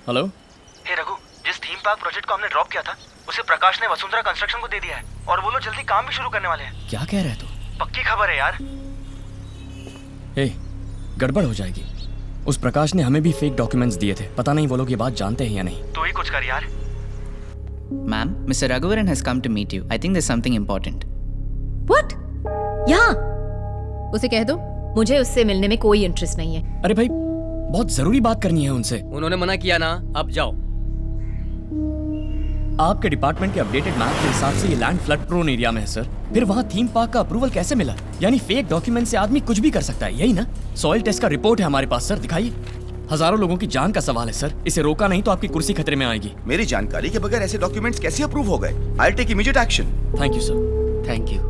Hello. हे रघु, जिस theme park project को हमने ड्रॉप किया था उसे प्रकाश ने वसुंधरा कंस्ट्रक्शन को दे दिया है और वो लोग जल्दी काम भी शुरू करने वाले हैं। क्या कह रहे हैं तू? पक्की खबर है यार। हे, गड़बड़ हो जाएगी। उस प्रकाश ने हमें भी फेक डॉक्यूमेंट्स दिए थे। पता नहीं वो लोग ये बात जानते हैं या नहीं। तू ही कुछ कर यार। Ma'am, Mr. Raghuvaran has come to meet you. I think there's something important. What? यहाँ? उसे कह दो मुझे उससे मिलने में कोई इंटरेस्ट नहीं है। अरे भाई, बहुत जरूरी बात करनी है उनसे। उन्होंने मना किया ना, अब जाओ। आपके डिपार्टमेंट के अपडेटेड मैप के हिसाब से ये लैंड फ्लड प्रोन एरिया में है सर। फिर वहाँ थीम पार्क का अप्रूवल कैसे मिला? यानी फेक डॉक्यूमेंट से आदमी कुछ भी कर सकता है, यही ना? सॉइल टेस्ट का रिपोर्ट है हमारे पास सर, दिखाइए। हजारों लोगों की जान का सवाल है सर। इसे रोका नहीं तो आपकी कुर्सी खतरे में आएगी। मेरी जानकारी के बगैर ऐसे डॉक्यूमेंट्स कैसे अप्रूव हो गए? I take immediate action. Thank you sir. Thank you.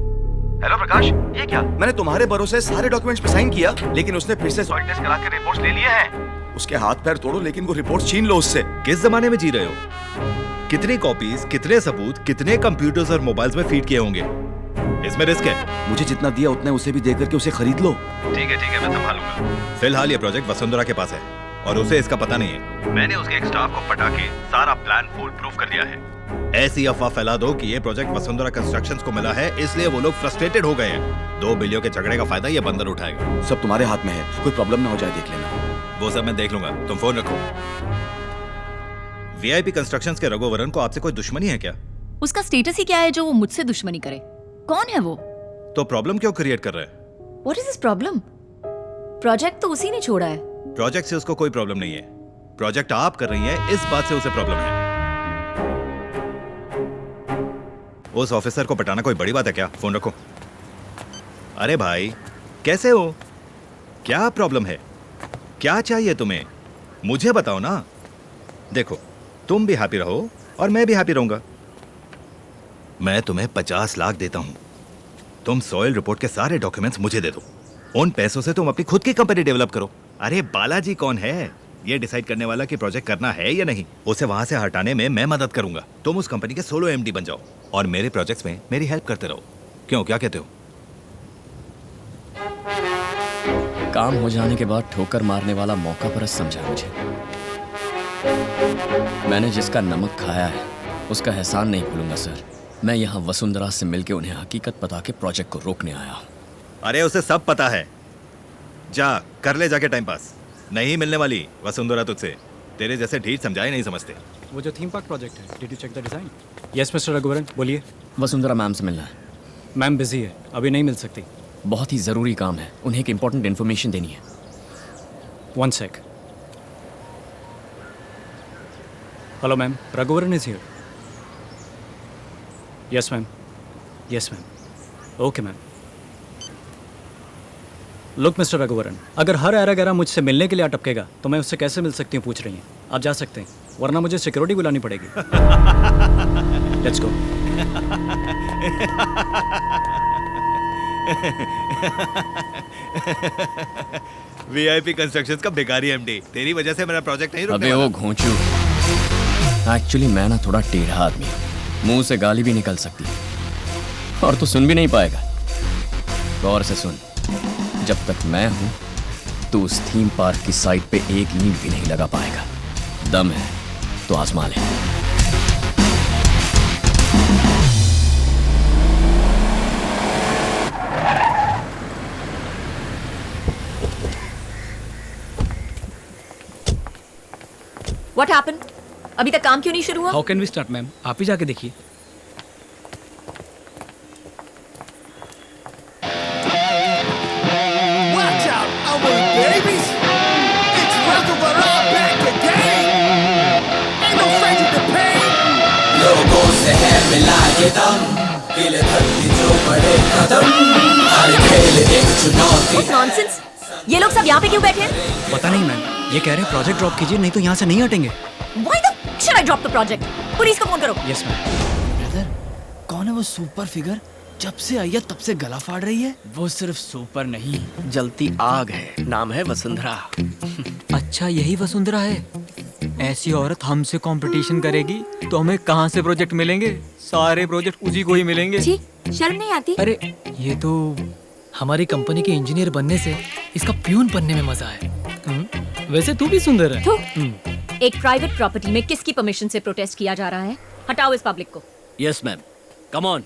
Hello Prakash, ये क्या? मैंने तुम्हारे भरोसे सारे डॉक्यूमेंट्स पे साइन किया, लेकिन उसने फिर से सॉइल टेस्ट करा के रिपोर्ट्स ले लिए हैं। उसके हाथ पैर तोड़ो लेकिन वो रिपोर्ट छीन लो उससे। किस जमाने में जी रहे हो? कितनी कॉपीज, कितने सबूत, कितने कंप्यूटर्स और मोबाइल्स में फीड किए होंगे? इसमें रिस्क है। मुझे जितना दिया उतने उसे भी दे करके उसे खरीद लो। ठीक है, मैं संभालूंगा। फिलहाल ये प्रोजेक्ट वसुंधरा के पास है और उसे इसका पता नहीं है। मैंने उसके एक स्टाफ को पटा के सारा प्लान फुल प्रूफ कर दिया है। ऐसी अफवाह फैला दो कि ये प्रोजेक्ट वसुंधरा कंस्ट्रक्शंस को मिला है, इसलिए वो लोग फ्रस्ट्रेटेड हो गए हैं। 2 बिलियन के झगड़े का फायदा ये बंदर उठाएगा। सब तुम्हारे हाथ में है, कोई प्रॉब्लम ना हो जाए देख लेना। वो सब मैं देख लूंगा, तुम फोन रखो। वीआईपी कंस्ट्रक्शंस के रघुवरन को आपसे कोई दुश्मनी है क्या? उसका स्टेटस ही क्या है जो वो मुझसे दुश्मनी करे? कौन है वो? तो प्रॉब्लम क्यों क्रिएट कर रहे हैं? What is this problem? Project तो उसी ने छोड़ा है। प्रोजेक्ट से उसको कोई प्रॉब्लम नहीं है। प्रोजेक्ट आप कर रही हैं, इस बात से उसे प्रॉब्लम है। उस ऑफिसर को पटाना कोई बड़ी बात है क्या? फोन रखो। अरे भाई, कैसे हो? क्या प्रॉब्लम है? क्या चाहिए तुम्हें? मुझे बताओ ना। देखो, तुम भी हैप्पी रहो और मैं भी हैप्पी रहूंगा। मैं तुम्हें 50 लाख देता हूं। तुम सॉइल रिपोर्ट के सारे डॉक्यूमेंट्स मुझे दे दो। उन पैसों से तुम अपनी खुद की कंपनी डेवलप करो। अरे बालाजी कौन है ये डिसाइड करने वाला कि प्रोजेक्ट करना है या नहीं? उसे वहां से हटाने में मैं मदद करूंगा। तुम उस कंपनी के सोलो एमडी बन जाओ और मेरे प्रोजेक्ट्स में मेरी हेल्प करते रहो। क्यों, क्या कहते हो? काम हो जाने के बाद ठोकर मारने वाला मौका परस्त समझा मुझे। मैंने जिसका नमक खाया है उसका एहसान नहीं भूलूंगा सर। मैं यहाँ वसुंधरा से मिलके उन्हें हकीकत बता के प्रोजेक्ट को रोकने आया हूँ। अरे उसे सब पता है। जा कर ले जाके टाइम पास। नहीं मिलने वाली वसुंधरा तुझसे। तेरे जैसे ढीठ समझाए नहीं समझते। वो जो थीम पार्क प्रोजेक्ट है, did you check the design? Yes mister Raghuvaran, बोलिए। वसुंधरा मैम से मिलना है। मैम बिजी है, अभी नहीं मिल सकती। बहुत ही जरूरी काम है, उन्हें एक इंपॉर्टेंट इन्फॉर्मेशन देनी है। 1 sec. Hello ma'am, Raghuvaran is here. Yes ma'am, yes ma'am. Okay ma'am. Look mister Raghuvaran, अगर हर एरा गैरा मुझसे मिलने के लिए अटकेगा तो मैं उससे कैसे मिल सकती हूँ पूछ रही हैं। आप जा सकते हैं, वरना मुझे सिक्योरिटी बुलानी पड़ेगी। Let's go. वीआईपी कंस्ट्रक्शंस का बेकारी एमडी। तेरी वजह से मेरा प्रोजेक्ट नहीं रुकने अबे वाला। वो घोंचू, एक्चुअली मैं ना थोड़ा टेढ़ा आदमी हूँ। मुंह से गाली भी निकल सकती है और तू सुन भी नहीं पाएगा। गौर से सुन, जब तक मैं हूं तो उस थीम पार्क की साइट पे एक ईंट भी नहीं लगा पाएगा। दम है तो आजमा ले। What happened? अभी तक काम क्यों नहीं शुरू हुआ? How can we start ma'am? आप ही जाके देखिए। What nonsense? ये लोग सब यहाँ पे क्यों बैठे हैं? पता नहीं मैम, ये कह रहे हैं प्रोजेक्ट ड्रॉप कीजिए नहीं तो यहाँ से नहीं हटेंगे। Why the should I drop the project? Police को फोन करो। Yes ma'am. ब्रदर, कौन है वो सुपर फिगर? जब से आई है तब से गला फाड़ रही है। वो सिर्फ सुपर नहीं, जलती आग है। नाम है वसुंधरा। अच्छा, यही वसुंधरा है? ऐसी औरत हमसे कंपटीशन करेगी तो हमें कहाँ से प्रोजेक्ट मिलेंगे? सारे प्रोजेक्ट उसी को ही मिलेंगे। जी, शर्म नहीं आती? अरे ये तो हमारी कंपनी के इंजीनियर बनने से इसका प्यून बनने में मजा है। वैसे तू भी सुंदर है। एक प्राइवेट प्रॉपर्टी में किसकी परमिशन से प्रोटेस्ट किया जा रहा है? हटाओ इस पब्लिक को। Yes ma'am, come on.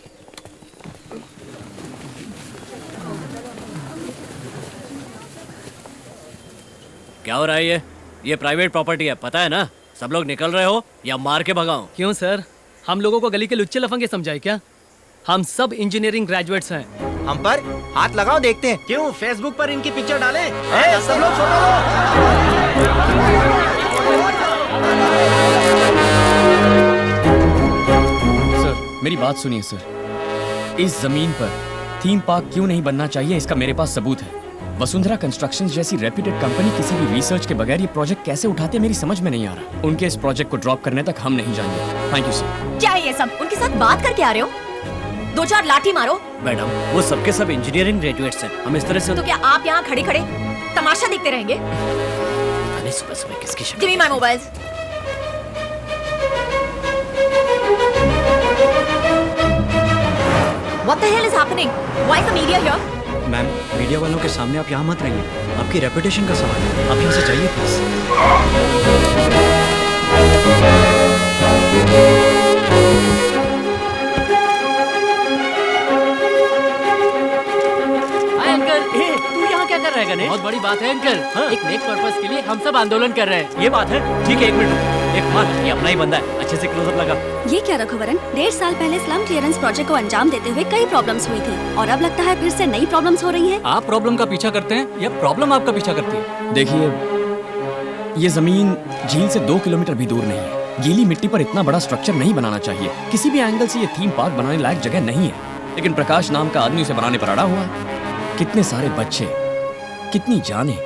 क्या हो रहा है ये प्राइवेट प्रॉपर्टी है, पता है ना? सब लोग निकल रहे हो या मार के भगाऊं? क्यों सर, हम लोगों को गली के लुच्चे लफंगे समझाए क्या? हम सब इंजीनियरिंग ग्रेजुएट्स हैं। हम पर हाथ लगाओ, देखते हैं। क्यों फेसबुक पर इनकी पिक्चर डालें? सब लोग फोटो लो। सर मेरी बात सुनिए सर, इस जमीन पर थीम पार्क क्यों नहीं बनना चाहिए, इसका मेरे पास सबूत है। वसुंधरा कंस्ट्रक्शंस जैसी रेप्यूटेड कंपनी किसी भी रिसर्च के बगैर ये प्रोजेक्ट कैसे उठाते मेरी समझ में नहीं आ रहा। उनके इस प्रोजेक्ट को ड्रॉप करने तक हम नहीं जाएंगे। Thank you sir. क्या है ये सब? उनके साथ बात करके आ रहे हो? 2-4 लाठी मारो। मैडम वो सबके सब इंजीनियरिंग ग्रेजुएट्स हैं, हम इस तरह से तो क्या आप यहाँ खड़े खड़े तमाशा देखते रहेंगे? सुबह सुबह किसकी शक्ल? Give me my mobiles. What the hell is happening? Why is the media here? Ma'am, media वालों के सामने आप यहाँ मत रहिए, आपकी रेपुटेशन का सवाल है, आप यहाँ से जाइए प्लीज। तू यहाँ क्या कर रहा है गणेश? बहुत बड़ी बात है अंकल। एक नेक पर्पस के लिए हम सब आंदोलन कर रहे हैं। ये बात है, ठीक है, एक मिनट, एक मार, ये अपना ही बंदा है, अच्छे से क्लोजअप लगा। ये क्या रघुवरन, 1.5 साल पहले स्लम क्लियरेंस प्रोजेक्ट को अंजाम देते हुए कई प्रॉब्लम्स हुई थी और अब लगता है फिर से नई प्रॉब्लम्स हो रही हैं। आप प्रॉब्लम का पीछा करते हैं या प्रॉब्लम आपका पीछा करती है? देखिए, ये जमीन झील से 2 किलोमीटर भी दूर नहीं है। गीली मिट्टी पर इतना बड़ा स्ट्रक्चर नहीं बनाना चाहिए। किसी भी एंगल से ये थीम पार्क बनाने लायक जगह नहीं है, लेकिन प्रकाश नाम का आदमी उसे बनाने पर अड़ा हुआ है। कितने सारे बच्चे, कितनी जाने।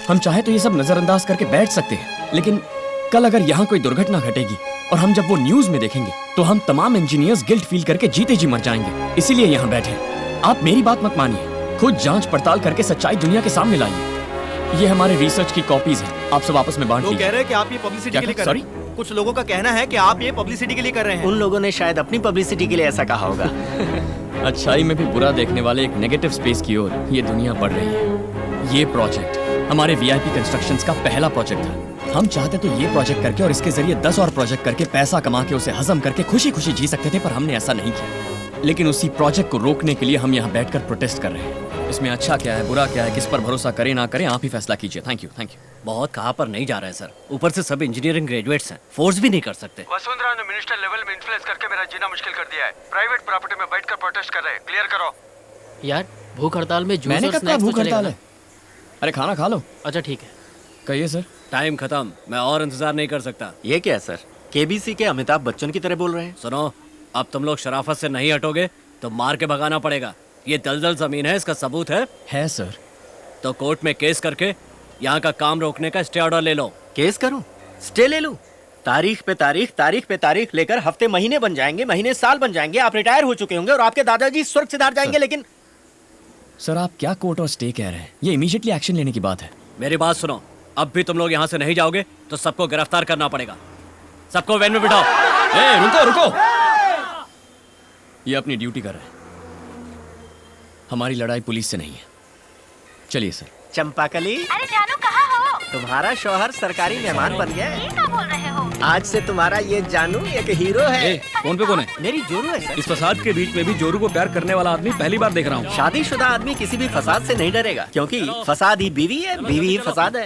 हम चाहे तो ये सब नजरअंदाज करके बैठ सकते हैं, लेकिन कल अगर यहाँ कोई दुर्घटना घटेगी और हम जब वो न्यूज में देखेंगे तो हम तमाम इंजीनियर्स गिल्ट फील करके जीते जी मर जाएंगे। इसीलिए यहाँ बैठे। आप मेरी बात मत मानिए, खुद जांच पड़ताल करके सच्चाई दुनिया के सामने लाइए। ये हमारे रिसर्च की कॉपीज हैं, आप सब आपस में बांट लीजिए। लोग कह रहे हैं कि आप ये पब्लिसिटी के लिए कर रहे हैं। कुछ लोगों का कहना है कि आप ये पब्लिसिटी के लिए कर रहे हैं। उन लोगों ने शायद अपनी पब्लिसिटी के लिए ऐसा कहा होगा। अच्छाई में भी बुरा देखने वाले एक नेगेटिव स्पेस की ओर ये दुनिया बढ़ रही है। ये प्रोजेक्ट हमारे वीआईपी कंस्ट्रक्शंस का पहला प्रोजेक्ट था। हम चाहते तो ये प्रोजेक्ट करके और इसके जरिए 10 और प्रोजेक्ट करके पैसा कमा के उसे हजम करके खुशी खुशी जी सकते थे, पर हमने ऐसा नहीं किया। लेकिन उसी प्रोजेक्ट को रोकने के लिए हम यहाँ बैठकर प्रोटेस्ट कर रहे हैं। इसमें अच्छा क्या है, बुरा क्या है, किस पर भरोसा करें ना करें, आप ही फैसला कीजिए। Thank you, thank you. बहुत कहाँ पर नहीं जा रहे हैं सर, ऊपर से सब इंजीनियरिंग ग्रेजुएट्स हैं, फोर्स भी नहीं कर सकते। वसुंधरा ने मिनिस्टर लेवल में इन्फ्लुएंस करके मेरा जीना मुश्किल कर दिया है। प्राइवेट प्रॉपर्टी में बैठकर प्रोटेस्ट कर रहे हैं, क्लियर करो। यार भूख हड़ताल में जूस मैंने और कहा स्नैक्स तो भूख चलेगा हड़ताल ना? है। अरे खाना खा लो। अच्छा ठीक है। कहिए सर। टाइम खत्म, मैं और इंतजार नहीं कर सकता। ये क्या है सर, केबीसी के अमिताभ बच्चन की तरह बोल रहे हैं। सुनो, अब तुम लोग शराफत से नहीं हटोगे तो मार के भगाना पड़ेगा। ये दलदल जमीन है, इसका सबूत है सर। तो कोर्ट में केस करके यहाँ का काम रोकने का स्टे ऑर्डर ले लो। केस करूं, स्टे ले लूं? तारीख पे तारीख लेकर हफ्ते महीने बन जाएंगे, महीने साल बन जाएंगे। आप रिटायर हो चुके होंगे और आपके दादाजी स्वर्ग सिधार जाएंगे। लेकिन सर आप क्या कोर्ट और स्टे कह रहे हैं? ये इमीडिएटली एक्शन लेने की बात है। मेरी बात सुनो, अब भी तुम लोग यहाँ से नहीं जाओगे तो सबको गिरफ्तार करना पड़ेगा। सबको वैन में बिठाओ। रुको। ये अपनी ड्यूटी कर रहे हैं। हमारी लड़ाई पुलिस से नहीं है। चलिए सर। चंपाकली, अरे जानू कहाँ हो? तुम्हारा शौहर सरकारी मेहमान बन गया। ये क्या बोल रहे हो? आज से तुम्हारा ये जानू एक हीरो है। फोन पे कौन है? मेरी जोरू है सर। इस फसाद के बीच में भी जोरू को प्यार करने वाला आदमी पहली बार देख रहा हूँ। शादीशुदा आदमी किसी भी फसाद से नहीं डरेगा, क्योंकि फसाद ही बीवी है, बीवी ही फसाद है।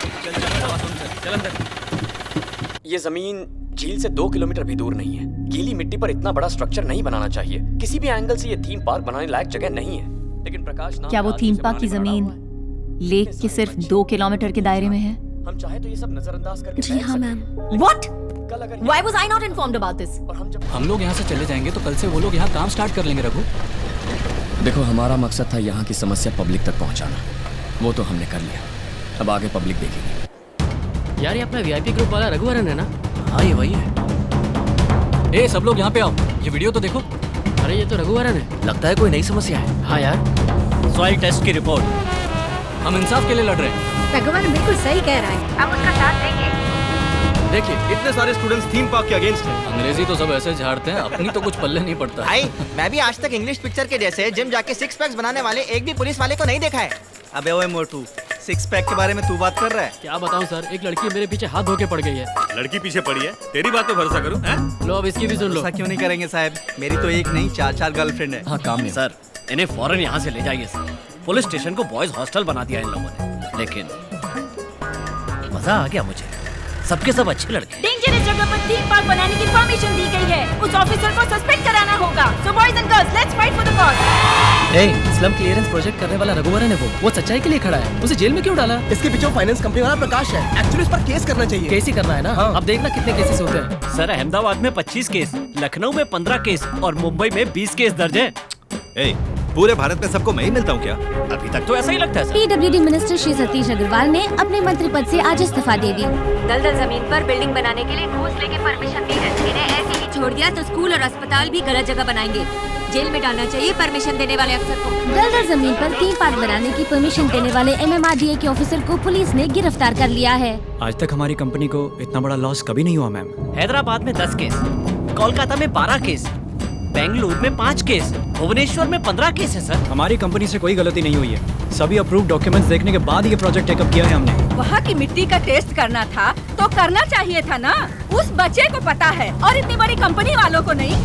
ये जमीन झील से 2 किलोमीटर भी दूर नहीं है। गीली मिट्टी पर इतना बड़ा स्ट्रक्चर नहीं बनाना चाहिए। किसी भी एंगल से ये थीम पार्क बनाने लायक जगह नहीं है, लेकिन प्रकाश नाम क्या वो का थीम आदमी पार्क की उसे बनाने पर जमीन अड़ा हुआ है। लेक के सिर्फ 2 किलोमीटर के दायरे में है? हम चाहे तो ये सब नजरअंदाज करके जी बैठ हाँ सकते मैम। हैं। What? कल अगर Why was I not informed about this? और हम जब हम लोग यहाँ से चले जाएंगे तो कल से वो लोग यहाँ काम स्टार्ट कर लेंगे। रघु देखो, हमारा मकसद था यहाँ की समस्या पब्लिक तक पहुँचाना, वो तो हमने कर लिया। अब आगे पब्लिक देखेगी। यार ये अपना वीआईपी ग्रुप वाला रघुवरन है ना? हाँ ये वही है। ए सब लोग यहाँ पे आओ, ये वीडियो तो देखो। अरे ये तो रघुवरन है। लगता है कोई नई समस्या है। हाँ यार। सॉइल टेस्ट की रिपोर्ट। हम इंसाफ के लिए लड़ रहे हैं। रघुवरन बिल्कुल सही कह रहा है, अब उसका साथ देंगे। देखिए, इतने सारे स्टूडेंट्स थीम पार्क के अगेंस्ट हैं। अंग्रेजी तो सब ऐसे झाड़ते हैं, अपनी तो कुछ पल्ले नहीं पड़ता। भाई, मैं भी आज तक इंग्लिश पिक्चर के जैसे जिम जाके 6 पैक्स बनाने वाले एक भी पुलिस वाले को नहीं देखा है। अबे ओए मोटू, सिक्स पैक के बारे में तू बात कर रहा है? क्या बताऊं सर, एक लड़की मेरे पीछे हाथ धो के पड़ गई है। लड़की पीछे पड़ी है, तेरी बात पे भरोसा करूं? हैं? लो अब इसकी भी सुन लो। ऐसा क्यों नहीं करेंगे साहब? मेरी तो एक नहीं 4 गर्लफ्रेंड है। हाँ काम में सर इन्हें फौरन यहाँ से ले जाइए सर। पुलिस स्टेशन को बॉयज हॉस्टल बना दिया इन लोगों ने। लेकिन मजा आ गया मुझे, सबके सब अच्छे लड़के। डेंजरस जगह पर थीम पार्क बनाने की परमिशन दी गई है। उस ऑफिसर को सस्पेंड कराना होगा। So boys and girls, let's fight for the cause. A, slum clearance project करने वाला रघुवरन है वो सच्चाई के लिए खड़ा है। उसे जेल में क्यों डाला? इसके पीछे फाइनेंस कंपनी वाला प्रकाश है। एक्चुअली इस पर केस करना चाहिए। केस ही करना है ना? अब देखना कितने केसेस होते हैं। सर अहमदाबाद में 25 केस, लखनऊ में 15 केस और मुंबई में 20 केस दर्ज है। ए, पूरे भारत में सबको मैं ही मिलता हूँ क्या? अभी तक तो ऐसा ही लगता है sir. PWD minister Shri Satish Agarwal ने अपने मंत्री पद से आज इस्तीफा दे दी। दलदल जमीन पर बिल्डिंग बनाने के लिए घूस लेके परमिशन दी है। इन्हें ऐसे ही छोड़ दिया तो स्कूल और अस्पताल भी गलत जगह बनाएंगे। जेल में डालना चाहिए परमिशन देने वाले अफसर को। दलदल जमीन पर थीम पार्क बनाने की परमिशन देने वाले MMRDA के ऑफिसर को पुलिस ने गिरफ्तार कर लिया है। आज तक हमारी कंपनी को इतना बड़ा लॉस कभी नहीं हुआ मैम। हैदराबाद में 10 केस, कोलकाता में 12 केस, बेंगलुरु में 5 केस, भुवनेश्वर में 15 केस है सर। हमारी कंपनी से कोई गलती नहीं हुई है। सभी अप्रूव्ड डॉक्यूमेंट्स देखने के बाद ये प्रोजेक्ट टेकअप किया है हमने। वहाँ की मिट्टी का टेस्ट करना था तो करना चाहिए था ना। उस बच्चे को पता है और इतनी बड़ी कंपनी वालों को नहीं।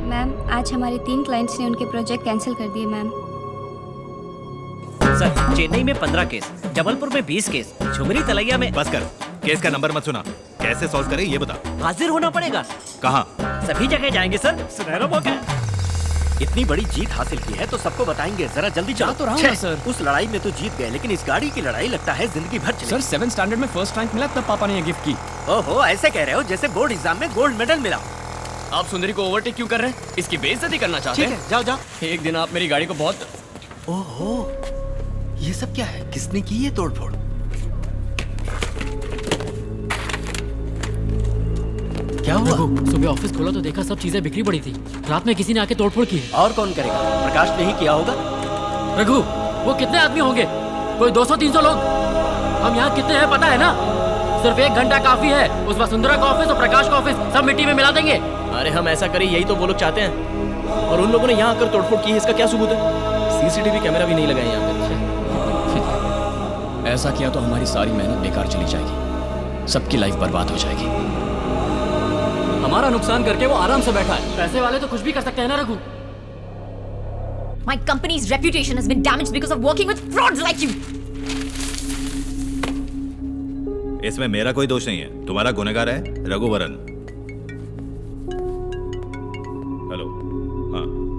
मैम आज हमारे 3 क्लाइंट्स ने उनके प्रोजेक्ट कैंसिल कर दिए मैम। सर चेन्नई में 15 केस, जबलपुर में 20 केस, झुमरी तलैया में। बस कर, केस का नंबर मत सुना। कैसे सॉल्व करें ये बता। हाजिर होना पड़ेगा। कहाँ? सभी जगह जाएंगे सर, सुनहरा मौका है। इतनी बड़ी जीत हासिल की है तो सबको बताएंगे। जरा जल्दी चलो। तो रहा हूँ ना सर। उस लड़ाई में तो जीत गए, लेकिन इस गाड़ी की लड़ाई लगता है जिंदगी भर चलेगी। सर 7th स्टैंडर्ड में फर्स्ट रैंक मिला तब पापा ने ये गिफ्ट की। ओहो, ऐसे कह रहे हो जैसे बोर्ड एग्जाम में गोल्ड मेडल मिला। आप सुंदरी को ओवरटेक क्यों कर रहे हैं? इसकी बेइज्जती करना चाहते हैं? ठीक है, जाओ जाओ। एक दिन आप मेरी गाड़ी को बहुत। ओहो, ये सब क्या है? किसने की ये तोड़फोड़? क्या हुआ? सुबह ऑफिस खोला तो देखा सब चीजें बिखरी पड़ी थी। रात में किसी ने आके तोड़फोड़ की। और कौन करेगा? प्रकाश ने ही किया होगा। रघु, वो कितने आदमी होंगे? कोई 200-300 लोग। हम यहाँ कितने हैं पता है ना? सिर्फ 1 घंटा काफी है। उस वसुंधरा का ऑफिस और प्रकाश का ऑफिस सब मिट्टी में मिला देंगे। अरे हम ऐसा करें, यही तो वो लोग चाहते हैं। और उन लोगों ने यहाँ आकर तोड़फोड़ की है, इसका क्या सबूत है? CCTV कैमरा भी नहीं लगाए यहाँ पे। ऐसा किया तो हमारी सारी मेहनत बेकार चली जाएगी, सबकी लाइफ बर्बाद हो जाएगी। हमारा नुकसान करके वो आराम से बैठा है। पैसे वाले तो कुछ भी कर सकते हैं ना Raghu. My company's reputation has been damaged because of working with frauds like you. इसमें मेरा कोई दोष नहीं है, तुम्हारा गुनहगार है रघुवरन।